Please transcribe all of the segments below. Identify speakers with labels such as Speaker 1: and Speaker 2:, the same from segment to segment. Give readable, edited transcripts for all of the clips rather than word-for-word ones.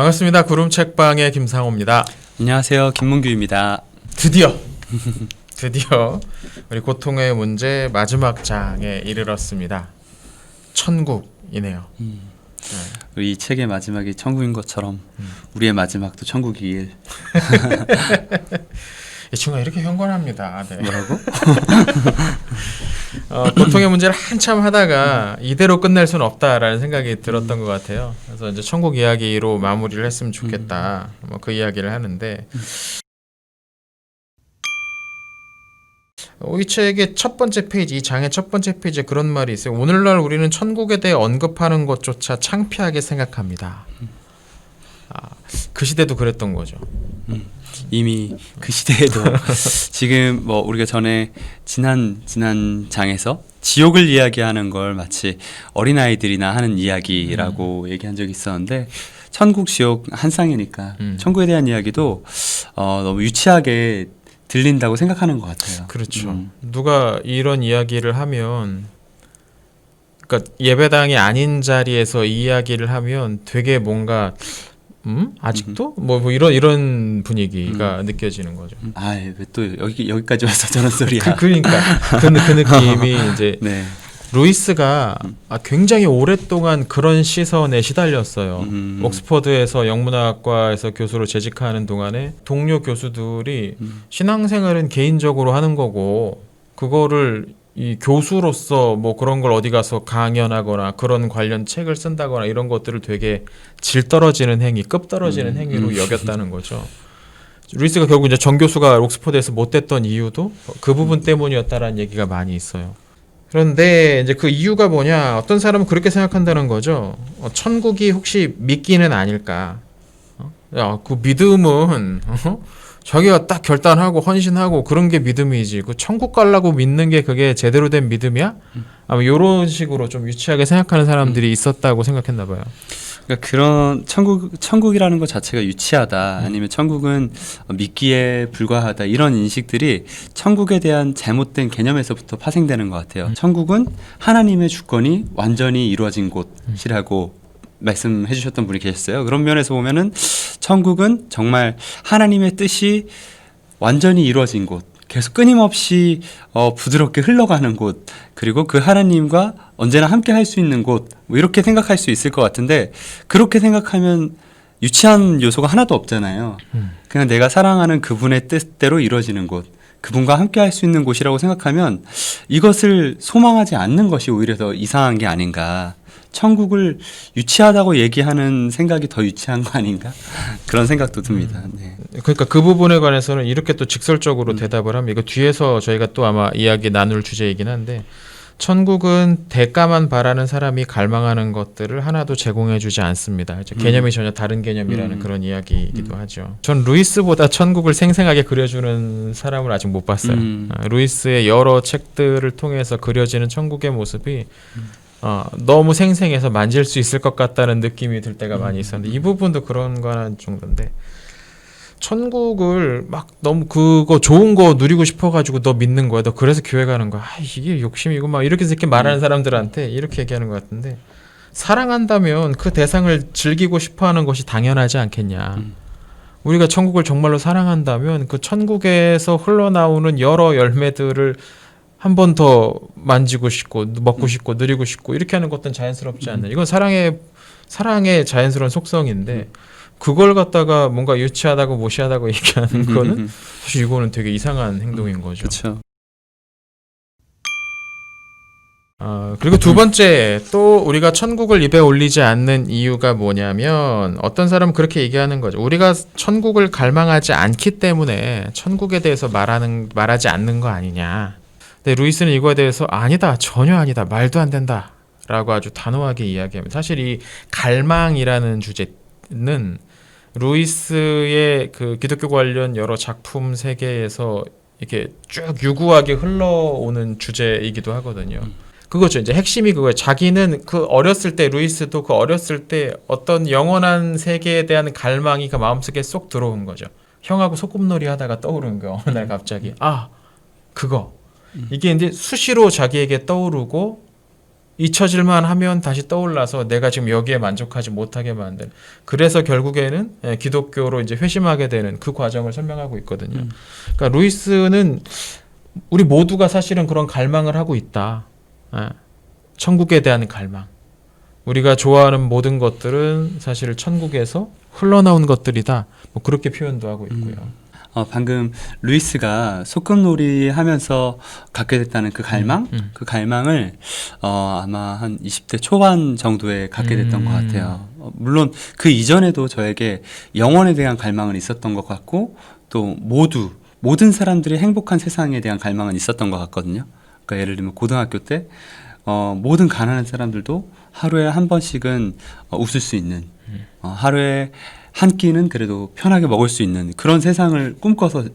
Speaker 1: 반갑습니다. 구름책방의 김상호입니다.
Speaker 2: 안녕하세요. 김문규입니다.
Speaker 1: 드디어 우리 고통의 문제 마지막 장에 이르렀습니다. 천국이네요.
Speaker 2: 우리 이 책의 마지막이 천국인 것처럼 우리의 마지막도 천국이길.
Speaker 1: 이 친구가 이렇게 경건합니다. 네.
Speaker 2: 뭐라고?
Speaker 1: 고통의 문제를 한참 하다가 이대로 끝낼 수는 없다라는 생각이 들었던 것 같아요. 그래서 이제 천국 이야기로 마무리를 했으면 좋겠다. 뭐 그 이야기를 하는데 이 책의 첫 번째 페이지, 이 장의 첫 번째 페이지에 그런 말이 있어요. 오늘날 우리는 천국에 대해 언급하는 것조차 창피하게 생각합니다. 그 시대도 그랬던 거죠.
Speaker 2: 이미 그 시대에도 지금 뭐 우리가 전에 지난 장에서 지옥을 이야기하는 걸 마치 어린아이들이나 하는 이야기라고 얘기한 적이 있었는데 천국 지옥 한 쌍이니까 천국에 대한 이야기도 너무 유치하게 들린다고 생각하는 것 같아요.
Speaker 1: 그렇죠. 누가 이런 이야기를 하면, 그러니까 예배당이 아닌 자리에서 이 이야기를 하면 되게 뭔가 아직도 뭐 이런 분위기가 느껴지는 거죠.
Speaker 2: 왜 또 여기까지 와서 저런 소리야.
Speaker 1: 그러니까 그 느낌이 이제
Speaker 2: 네.
Speaker 1: 루이스가 굉장히 오랫동안 그런 시선에 시달렸어요. 옥스퍼드에서 영문학과에서 교수로 재직하는 동안에 동료 교수들이 신앙생활은 개인적으로 하는 거고 그거를 이 교수로서 뭐 그런 걸 어디 가서 강연하거나 그런 관련 책을 쓴다거나 이런 것들을 되게 질 떨어지는 행위, 급 떨어지는 행위로 여겼다는 거죠. 루이스가 결국 이제 정 교수가 옥스퍼드에서 못 됐던 이유도 그 부분 때문이었다라는 얘기가 많이 있어요. 그런데 이제 그 이유가 뭐냐? 어떤 사람은 그렇게 생각한다는 거죠. 천국이 혹시 미끼는 아닐까? 야, 그 믿음은 자기가 딱 결단하고 헌신하고 그런 게 믿음이지. 그 천국 가려고 믿는 게 그게 제대로 된 믿음이야? 아마 이런 식으로 좀 유치하게 생각하는 사람들이 있었다고 생각했나 봐요.
Speaker 2: 그러니까 그런 천국이라는 것 자체가 유치하다, 아니면 천국은 미끼에 불과하다, 이런 인식들이 천국에 대한 잘못된 개념에서부터 파생되는 것 같아요. 천국은 하나님의 주권이 완전히 이루어진 곳이라고 말씀해 주셨던 분이 계셨어요. 그런 면에서 보면은 천국은 정말 하나님의 뜻이 완전히 이루어진 곳, 계속 끊임없이 부드럽게 흘러가는 곳, 그리고 그 하나님과 언제나 함께 할 수 있는 곳, 뭐 이렇게 생각할 수 있을 것 같은데, 그렇게 생각하면 유치한 요소가 하나도 없잖아요. 그냥 내가 사랑하는 그분의 뜻대로 이루어지는 곳, 그분과 함께 할 수 있는 곳이라고 생각하면 이것을 소망하지 않는 것이 오히려 더 이상한 게 아닌가. 천국을 유치하다고 얘기하는 생각이 더 유치한 거 아닌가? 그런 생각도 듭니다. 네.
Speaker 1: 그러니까 그 부분에 관해서는 이렇게 또 직설적으로 대답을 하면, 이거 뒤에서 저희가 또 아마 이야기 나눌 주제이긴 한데, 천국은 대가만 바라는 사람이 갈망하는 것들을 하나도 제공해주지 않습니다. 개념이 전혀 다른 개념이라는 그런 이야기이기도 하죠. 전 루이스보다 천국을 생생하게 그려주는 사람을 아직 못 봤어요. 루이스의 여러 책들을 통해서 그려지는 천국의 모습이 너무 생생해서 만질 수 있을 것 같다는 느낌이 들 때가 많이 있었는데, 이 부분도 그런 거는 정도인데, 천국을 막 너무 그거 좋은 거 누리고 싶어가지고 너 믿는 거야, 너 그래서 교회 가는 거야, 이게 욕심이고 막 이렇게 말하는 사람들한테 이렇게 얘기하는 것 같은데, 사랑한다면 그 대상을 즐기고 싶어하는 것이 당연하지 않겠냐. 우리가 천국을 정말로 사랑한다면 그 천국에서 흘러나오는 여러 열매들을 한 번 더 만지고 싶고 먹고 싶고 누리고 싶고 이렇게 하는 것은 자연스럽지 않나. 이건 사랑의 자연스러운 속성인데, 그걸 갖다가 뭔가 유치하다고 무시하다고 얘기하는 거는 사실 이거는 되게 이상한 행동인 거죠.
Speaker 2: 그렇죠.
Speaker 1: 그리고 두 번째, 또 우리가 천국을 입에 올리지 않는 이유가 뭐냐면, 어떤 사람은 그렇게 얘기하는 거죠. 우리가 천국을 갈망하지 않기 때문에 천국에 대해서 말하지 않는 거 아니냐. 근데 루이스는 이거에 대해서 아니다, 전혀 아니다, 말도 안 된다 라고 아주 단호하게 이야기합니다. 사실 이 갈망이라는 주제는 루이스의 그 기독교 관련 여러 작품 세계에서 이렇게 쭉 유구하게 흘러오는 주제이기도 하거든요. 그거죠. 이제 핵심이 그거예요. 자기는 그 어렸을 때, 루이스도 그 어렸을 때 어떤 영원한 세계에 대한 갈망이 그 마음속에 쏙 들어온 거죠. 형하고 소꿉놀이 하다가 떠오른 거, 어느 날 갑자기 그거. 이게 이제 수시로 자기에게 떠오르고 잊혀질만 하면 다시 떠올라서 내가 지금 여기에 만족하지 못하게 만드는. 그래서 결국에는 기독교로 이제 회심하게 되는 그 과정을 설명하고 있거든요. 그러니까 루이스는 우리 모두가 사실은 그런 갈망을 하고 있다. 천국에 대한 갈망. 우리가 좋아하는 모든 것들은 사실 천국에서 흘러나온 것들이다. 뭐 그렇게 표현도 하고 있고요.
Speaker 2: 방금 루이스가 소꿉놀이 하면서 갖게 됐다는 그 갈망? 그 갈망을 아마 한 20대 초반 정도에 갖게 됐던 것 같아요. 물론 그 이전에도 저에게 영혼에 대한 갈망은 있었던 것 같고 또 모든 사람들이 행복한 세상에 대한 갈망은 있었던 것 같거든요. 그러니까 예를 들면 고등학교 때 모든 가난한 사람들도 하루에 한 번씩은 웃을 수 있는 하루에 한 끼는 그래도 편하게 먹을 수 있는 그런 세상을 꿈꿔서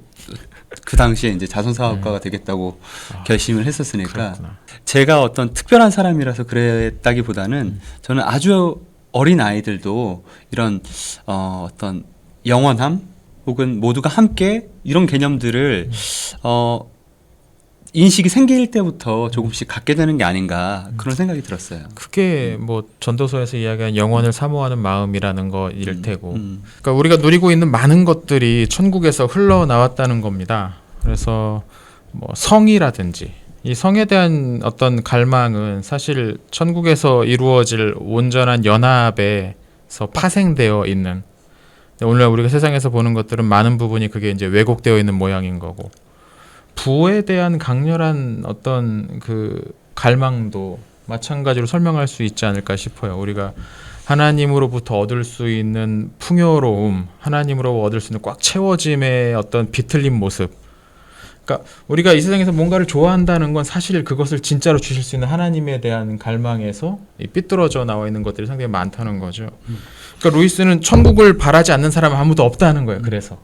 Speaker 2: 그 당시에 이제 자선사업가가 되겠다고 결심을 했었으니까
Speaker 1: 그렇구나.
Speaker 2: 제가 어떤 특별한 사람이라서 그랬다기보다는 저는 아주 어린 아이들도 이런 어떤 영원함 혹은 모두가 함께 이런 개념들을 인식이 생길 때부터 조금씩 갖게 되는 게 아닌가 그런 생각이 들었어요.
Speaker 1: 그게 뭐 전도서에서 이야기한 영혼을 사모하는 마음이라는 거일 테고, 그러니까 우리가 누리고 있는 많은 것들이 천국에서 흘러나왔다는 겁니다. 그래서 뭐 성이라든지 이 성에 대한 어떤 갈망은 사실 천국에서 이루어질 온전한 연합에서 파생되어 있는, 오늘 우리가 세상에서 보는 것들은 많은 부분이 그게 이제 왜곡되어 있는 모양인 거고, 부에 대한 강렬한 어떤 그 갈망도 마찬가지로 설명할 수 있지 않을까 싶어요. 우리가 하나님으로부터 얻을 수 있는 풍요로움, 하나님으로 얻을 수 있는 꽉 채워짐의 어떤 비틀린 모습. 그러니까 우리가 이 세상에서 뭔가를 좋아한다는 건 사실 그것을 진짜로 주실 수 있는 하나님에 대한 갈망에서 삐뚤어져 나와 있는 것들이 상당히 많다는 거죠. 그러니까 루이스는 천국을 바라지 않는 사람은 아무도 없다는 거예요. 그래서.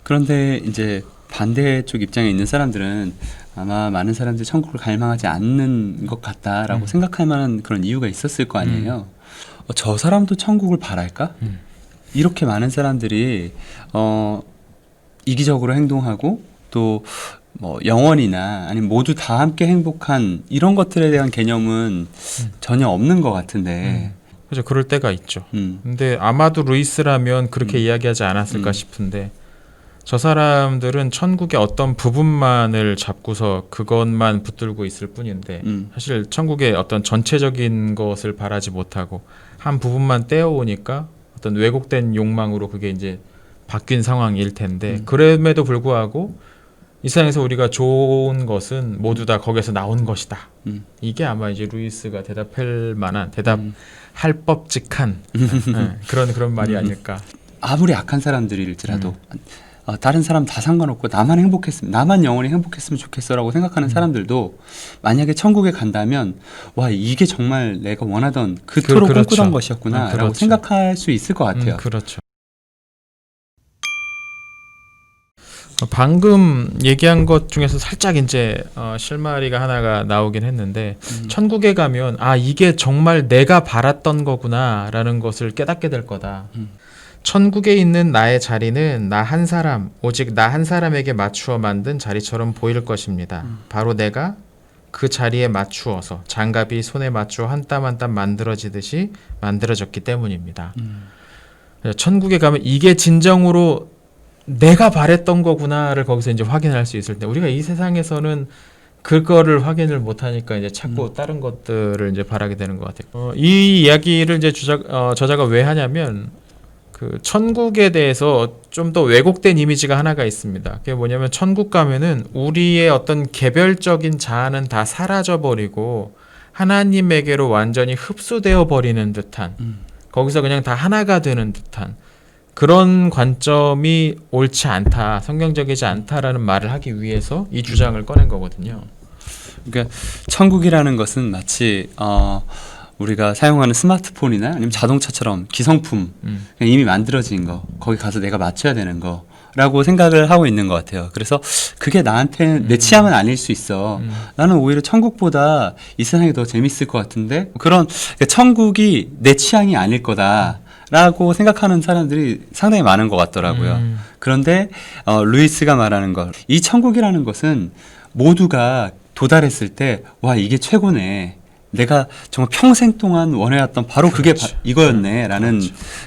Speaker 2: 그런데 이제 반대쪽 입장에 있는 사람들은 아마 많은 사람들이 천국을 갈망하지 않는 것 같다라고 생각할 만한 그런 이유가 있었을 거 아니에요. 저 사람도 천국을 바랄까? 이렇게 많은 사람들이 이기적으로 행동하고 또 뭐 영원이나 아니면 모두 다 함께 행복한 이런 것들에 대한 개념은 전혀 없는 것 같은데.
Speaker 1: 그렇죠. 그럴 때가 있죠. 근데 아마도 루이스라면 그렇게 이야기하지 않았을까 싶은데, 저 사람들은 천국의 어떤 부분만을 잡고서 그것만 붙들고 있을 뿐인데 사실 천국의 어떤 전체적인 것을 바라지 못하고 한 부분만 떼어오니까 어떤 왜곡된 욕망으로 그게 이제 바뀐 상황일 텐데, 그럼에도 불구하고 이 세상에서 우리가 좋은 것은 모두 다 거기서 나온 것이다. 이게 아마 이제 루이스가 대답할 만한, 대답할 법직한 그런 말이 아닐까.
Speaker 2: 아무리 악한 사람들일지라도 다른 사람 다 상관없고 나만 영원히 행복했으면 좋겠어라고 생각하는 사람들도 만약에 천국에 간다면 와, 이게 정말 내가 원하던 그토록
Speaker 1: 그렇죠.
Speaker 2: 꿈꾸던 것이었구나 라고
Speaker 1: 그렇죠.
Speaker 2: 생각할 수 있을 것 같아요.
Speaker 1: 그렇죠. 방금 얘기한 것 중에서 살짝 이제 실마리가 하나가 나오긴 했는데, 천국에 가면 이게 정말 내가 바랐던 거구나라는 것을 깨닫게 될 거다. 천국에 있는 나의 자리는 나 한 사람, 오직 나 한 사람에게 맞추어 만든 자리처럼 보일 것입니다. 바로 내가 그 자리에 맞추어서 장갑이 손에 맞추어 한 땀 한 땀 만들어지듯이 만들어졌기 때문입니다. 천국에 가면 이게 진정으로 내가 바랬던 거구나를 거기서 이제 확인할 수 있을 때, 우리가 이 세상에서는 그거를 확인을 못하니까 이제 자꾸 다른 것들을 이제 바라게 되는 것 같아요. 이 이야기를 이제 저자가 왜 하냐면, 그 천국에 대해서 좀 더 왜곡된 이미지가 하나가 있습니다. 그게 뭐냐면, 천국 가면은 우리의 어떤 개별적인 자아는 다 사라져 버리고 하나님에게로 완전히 흡수되어 버리는 듯한, 거기서 그냥 다 하나가 되는 듯한 그런 관점이 옳지 않다, 성경적이지 않다라는 말을 하기 위해서 이 주장을 꺼낸 거거든요.
Speaker 2: 그러니까 천국이라는 것은 마치 우리가 사용하는 스마트폰이나 아니면 자동차처럼 기성품, 그냥 이미 만들어진 거, 거기 가서 내가 맞춰야 되는 거라고 생각을 하고 있는 것 같아요. 그래서 그게 나한테는 내 취향은 아닐 수 있어. 나는 오히려 천국보다 이 세상이 더 재밌을 것 같은데, 그러니까 천국이 내 취향이 아닐 거다 라고 생각하는 사람들이 상당히 많은 것 같더라고요. 그런데 루이스가 말하는 것, 이 천국이라는 것은 모두가 도달했을 때 와, 이게 최고네, 내가 정말 평생 동안 원해왔던 바로 그게 이거였네라는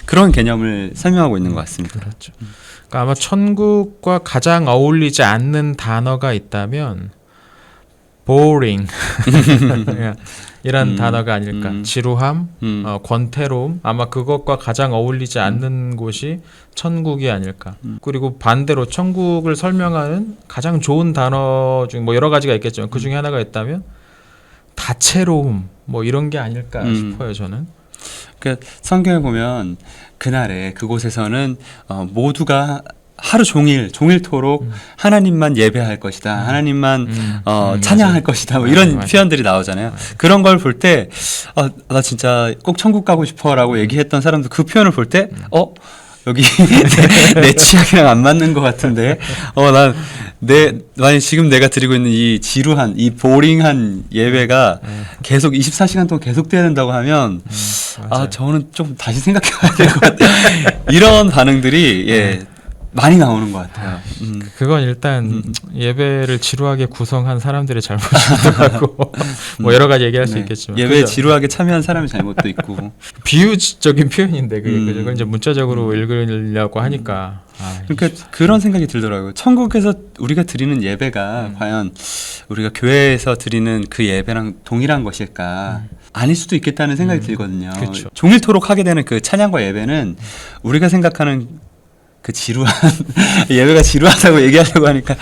Speaker 2: 그런 개념을 설명하고 있는 것 같습니다.
Speaker 1: 그렇죠. 그러니까 아마 천국과 가장 어울리지 않는 단어가 있다면 boring 이런 단어가 아닐까. 지루함, 권태로움, 아마 그것과 가장 어울리지 않는 곳이 천국이 아닐까. 그리고 반대로 천국을 설명하는 가장 좋은 단어 중 뭐 여러 가지가 있겠지만 그 중에 하나가 있다면 다채로움 뭐 이런 게 아닐까 싶어요. 저는.
Speaker 2: 그 성경에 보면 그날에 그곳에서는 모두가 하루 종일토록 하나님만 예배할 것이다. 하나님만 찬양할 것이다. 뭐 이런 표현들이 나오잖아요. 그런 걸 볼 때 나 진짜 꼭 천국 가고 싶어라고 얘기했던 사람도 그 표현을 볼 때 여기 내 취향이랑 안 맞는 것 같은데 만약 지금 내가 드리고 있는 이 지루한 이 보링한 예배가 계속 24시간 동안 계속돼야 된다고 하면 저는 좀 다시 생각해봐야 될 것 같아요. 이런 반응들이 많이 나오는 것 같아요.
Speaker 1: 그건 일단 예배를 지루하게 구성한 사람들의 잘못이기도 하고 뭐 여러 가지 얘기할 수 있겠지만
Speaker 2: 예배에 지루하게 참여한 사람의 잘못도 있고
Speaker 1: 비유적인 표현인데 그걸 이제 문자적으로 읽으려고 하니까
Speaker 2: 그러니까 그런 생각이 들더라고요. 천국에서 우리가 드리는 예배가 과연 우리가 교회에서 드리는 그 예배랑 동일한 것일까? 아닐 수도 있겠다는 생각이 들거든요.
Speaker 1: 그렇죠.
Speaker 2: 종일토록 하게 되는 그 찬양과 예배는 우리가 생각하는 그 지루한 예배가 지루하다고 얘기하려고 하니까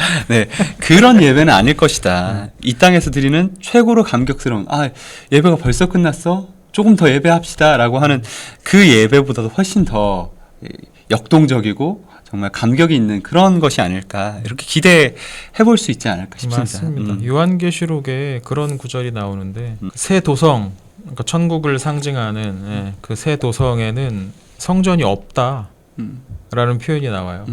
Speaker 2: 그런 예배는 아닐 것이다. 이 땅에서 드리는 최고로 감격스러운 예배가 벌써 끝났어? 조금 더 예배합시다라고 하는 그 예배보다도 훨씬 더 역동적이고 정말 감격이 있는 그런 것이 아닐까 이렇게 기대해 볼 수 있지 않을까 싶습니다.
Speaker 1: 맞습니다. 요한계시록에 그런 구절이 나오는데 새 도성, 그러니까 천국을 상징하는 그 새 도성에는 성전이 없다. 라는 표현이 나와요.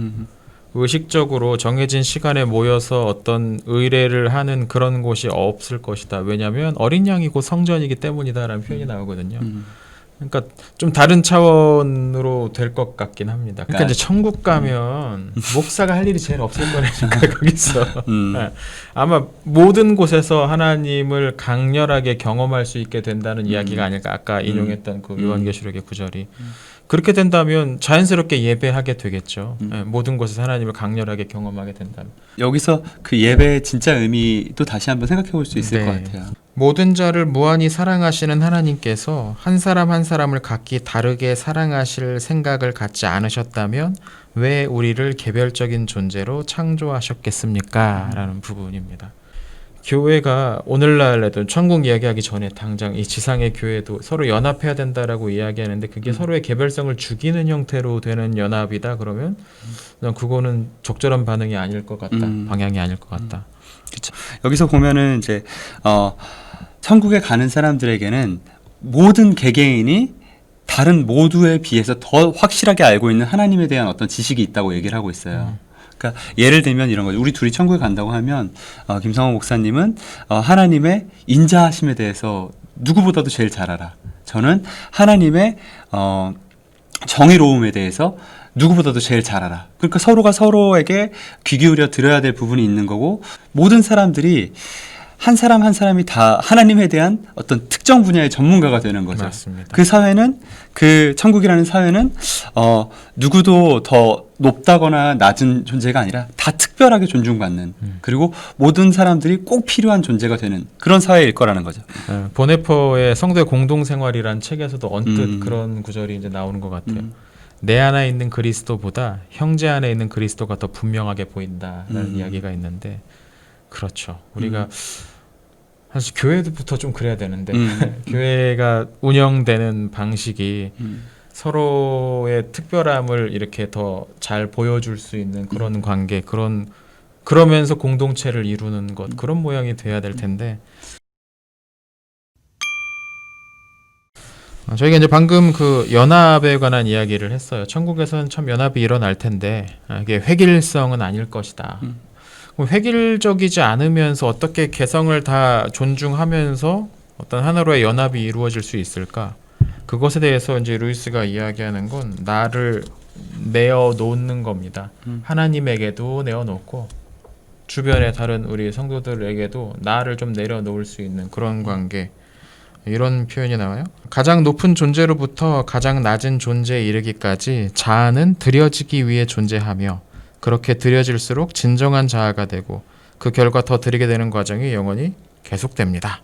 Speaker 1: 의식적으로 정해진 시간에 모여서 어떤 의례를 하는 그런 곳이 없을 것이다. 왜냐하면 어린 양이 곧 성전이기 때문이다라는 표현이 나오거든요. 그러니까 좀 다른 차원으로 될 것 같긴 합니다. 그러니까 이제 천국 가면 목사가 할 일이 제일 없을 거라니까 거기서 아마 모든 곳에서 하나님을 강렬하게 경험할 수 있게 된다는 이야기가 아닐까. 아까 인용했던 그 요한계시록의 구절이. 그렇게 된다면 자연스럽게 예배하게 되겠죠. 모든 곳에서 하나님을 강렬하게 경험하게 된다면.
Speaker 2: 여기서 그 예배의 진짜 의미도 다시 한번 생각해 볼 수 있을 것 같아요.
Speaker 1: 모든 자를 무한히 사랑하시는 하나님께서 한 사람 한 사람을 각기 다르게 사랑하실 생각을 갖지 않으셨다면 왜 우리를 개별적인 존재로 창조하셨겠습니까? 라는 부분입니다. 교회가 오늘날에도 천국 이야기하기 전에 당장 이 지상의 교회도 서로 연합해야 된다라고 이야기하는데 그게 서로의 개별성을 죽이는 형태로 되는 연합이다 그러면 그거는 적절한 반응이 아닐 것 같다. 방향이 아닐 것 같다.
Speaker 2: 그렇죠. 여기서 보면은 이제 천국에 가는 사람들에게는 모든 개개인이 다른 모두에 비해서 더 확실하게 알고 있는 하나님에 대한 어떤 지식이 있다고 얘기를 하고 있어요. 그러니까 예를 들면 이런 거죠. 우리 둘이 천국에 간다고 하면 김성호 목사님은 하나님의 인자하심에 대해서 누구보다도 제일 잘 알아. 저는 하나님의 정의로움에 대해서 누구보다도 제일 잘 알아. 그러니까 서로가 서로에게 귀 기울여 들어야 될 부분이 있는 거고 모든 사람들이 한 사람 한 사람이 다 하나님에 대한 어떤 특정 분야의 전문가가 되는 거죠.
Speaker 1: 맞습니다.
Speaker 2: 그 사회는 그 천국이라는 사회는 누구도 더 높다거나 낮은 존재가 아니라 다 특별하게 존중받는 그리고 모든 사람들이 꼭 필요한 존재가 되는 그런 사회일 거라는 거죠.
Speaker 1: 보네퍼의 성도의 공동생활이라는 책에서도 언뜻 그런 구절이 이제 나오는 것 같아요. 내 안에 있는 그리스도보다 형제 안에 있는 그리스도가 더 분명하게 보인다라는 이야기가 있는데 그렇죠. 우리가 사실 교회부터 좀 그래야 되는데 교회가 운영되는 방식이 서로의 특별함을 이렇게 더 잘 보여줄 수 있는 그런 관계, 그러면서 공동체를 이루는 것 그런 모양이 돼야 될 텐데 저희가 이제 방금 그 연합에 관한 이야기를 했어요. 천국에서는 참 연합이 일어날 텐데 이게 획일성은 아닐 것이다. 획일적이지 않으면서 어떻게 개성을 다 존중하면서 어떤 하나로의 연합이 이루어질 수 있을까? 그것에 대해서 이제 루이스가 이야기하는 건 나를 내어 놓는 겁니다. 하나님에게도 내어 놓고 주변의 다른 우리 성도들에게도 나를 좀 내려 놓을 수 있는 그런 관계. 이런 표현이 나와요. 가장 높은 존재로부터 가장 낮은 존재에 이르기까지 자아는 드려지기 위해 존재하며 그렇게 드려질수록 진정한 자아가 되고 그 결과 더 드리게 되는 과정이 영원히 계속됩니다.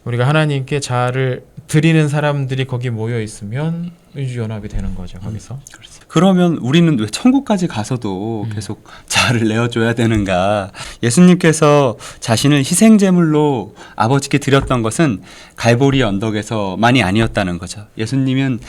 Speaker 1: 우리가 하나님께 자아를 드리는 사람들이 거기 모여 있으면 의주연합이 되는 거죠. 거기서.
Speaker 2: 그러면 우리는 왜 천국까지 가서도 계속 자아를 내어줘야 되는가? 예수님께서 자신을 희생제물로 아버지께 드렸던 것은 갈보리 언덕에서만이 아니었다는 거죠. 예수님은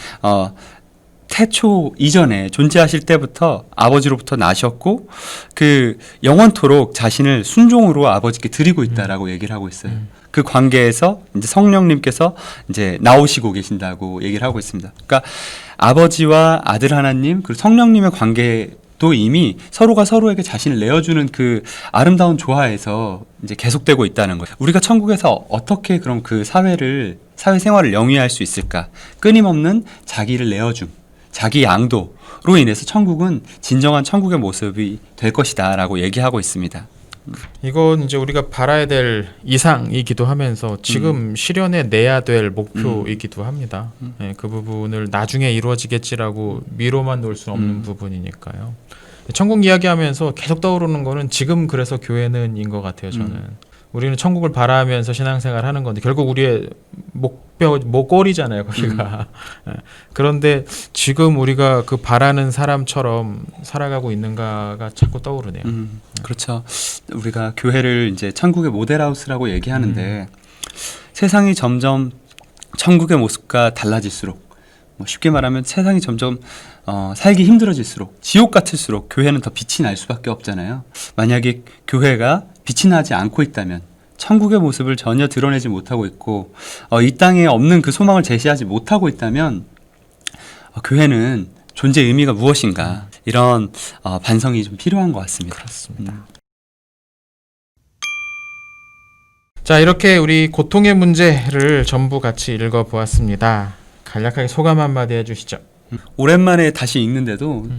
Speaker 2: 태초 이전에 존재하실 때부터 아버지로부터 나셨고 그 영원토록 자신을 순종으로 아버지께 드리고 있다라고 얘기를 하고 있어요. 그 관계에서 이제 성령님께서 이제 나오시고 계신다고 얘기를 하고 있습니다. 그러니까 아버지와 아들 하나님 그리고 성령님의 관계도 이미 서로가 서로에게 자신을 내어주는 그 아름다운 조화에서 이제 계속되고 있다는 거예요. 우리가 천국에서 어떻게 그럼 그 사회 생활을 영위할 수 있을까? 끊임없는 자기를 내어줌. 자기 양도로 인해서 천국은 진정한 천국의 모습이 될 것이다라고 얘기하고 있습니다.
Speaker 1: 이건 이제 우리가 바라야 될 이상이기도 하면서 지금 실현해 내야 될 목표이기도 합니다. 네, 그 부분을 나중에 이루어지겠지라고 미로만 놓을 수 없는 부분이니까요. 천국 이야기하면서 계속 떠오르는 거는 지금 그래서 교회는인 것 같아요. 저는. 우리는 천국을 바라면서 신앙생활 하는 건데 결국 우리의 목걸이잖아요. 거기가. 그런데 지금 우리가 그 바라는 사람처럼 살아가고 있는가가 자꾸 떠오르네요.
Speaker 2: 그렇죠. 우리가 교회를 이제 천국의 모델하우스라고 얘기하는데 세상이 점점 천국의 모습과 달라질수록 쉽게 말하면 세상이 점점 살기 힘들어질수록 지옥 같을수록 교회는 더 빛이 날 수밖에 없잖아요. 만약에 교회가 빛이 나지 않고 있다면 천국의 모습을 전혀 드러내지 못하고 있고 이 땅에 없는 그 소망을 제시하지 못하고 있다면 교회는 존재 의미가 무엇인가 이런 반성이 좀 필요한 것 같습니다.
Speaker 1: 그렇습니다. 자, 이렇게 우리 고통의 문제를 전부 같이 읽어보았습니다. 간략하게 소감 한마디 해주시죠.
Speaker 2: 오랜만에 다시 읽는데도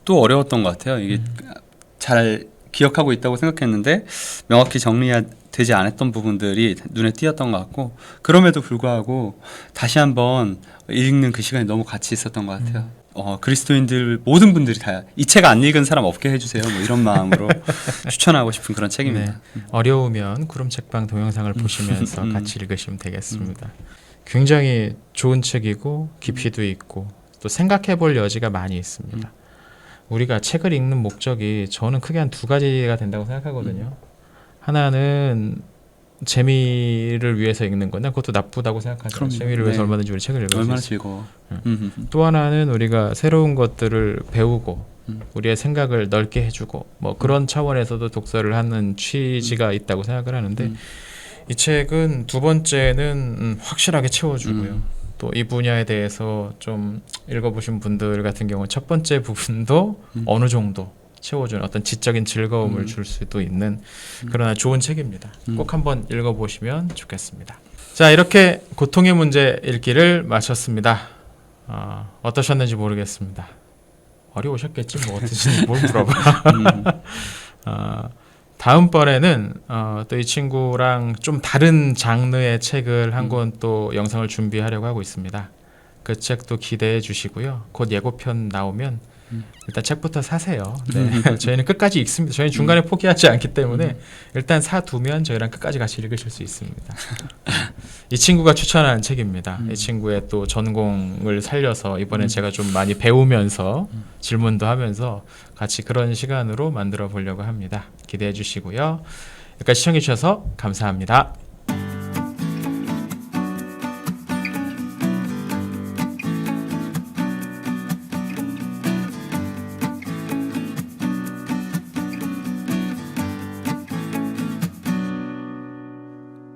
Speaker 2: 또 어려웠던 것 같아요. 이게 잘 기억하고 있다고 생각했는데 명확히 정리되지 않았던 부분들이 눈에 띄었던 것 같고 그럼에도 불구하고 다시 한번 읽는 그 시간이 너무 가치 있었던 것 같아요. 그리스도인들 모든 분들이 다 이 책 안 읽은 사람 없게 해주세요. 뭐 이런 마음으로 추천하고 싶은 그런 책입니다.
Speaker 1: 네. 어려우면 구름책방 동영상을 보시면서 같이 읽으시면 되겠습니다. 굉장히 좋은 책이고 깊이도 있고 또 생각해볼 여지가 많이 있습니다. 우리가 책을 읽는 목적이 저는 크게 한 두 가지가 된다고 생각하거든요. 하나는 재미를 위해서 읽는 건데 그것도 나쁘다고 생각하죠. 재미를 위해서 얼마든지 우리 책을 읽을
Speaker 2: 얼마나
Speaker 1: 수 있어요.
Speaker 2: 즐거워.
Speaker 1: 또 하나는 우리가 새로운 것들을 배우고 우리의 생각을 넓게 해주고 뭐 그런 차원에서도 독서를 하는 취지가 있다고 생각을 하는데 이 책은 두 번째는 확실하게 채워주고요. 또 이 분야에 대해서 좀 읽어보신 분들 같은 경우는 첫 번째 부분도 어느 정도 채워주는 어떤 지적인 즐거움을 줄 수도 있는 그러나 좋은 책입니다. 꼭 한번 읽어보시면 좋겠습니다. 자, 이렇게 고통의 문제 읽기를 마쳤습니다. 어떠셨는지 모르겠습니다. 어려우셨겠지 뭐 어떠신지 뭘 물어봐. 다음번에는 또 이 친구랑 좀 다른 장르의 책을 한 권 또 영상을 준비하려고 하고 있습니다. 그 책도 기대해 주시고요. 곧 예고편 나오면 일단 책부터 사세요. 네. 저희는 끝까지 읽습니다. 저희는 중간에 포기하지 않기 때문에 일단 사두면 저희랑 끝까지 같이 읽으실 수 있습니다. 이 친구가 추천한 책입니다. 이 친구의 또 전공을 살려서 이번에 제가 좀 많이 배우면서 질문도 하면서 같이 그런 시간으로 만들어 보려고 합니다. 기대해 주시고요. 여기까지 시청해 주셔서 감사합니다.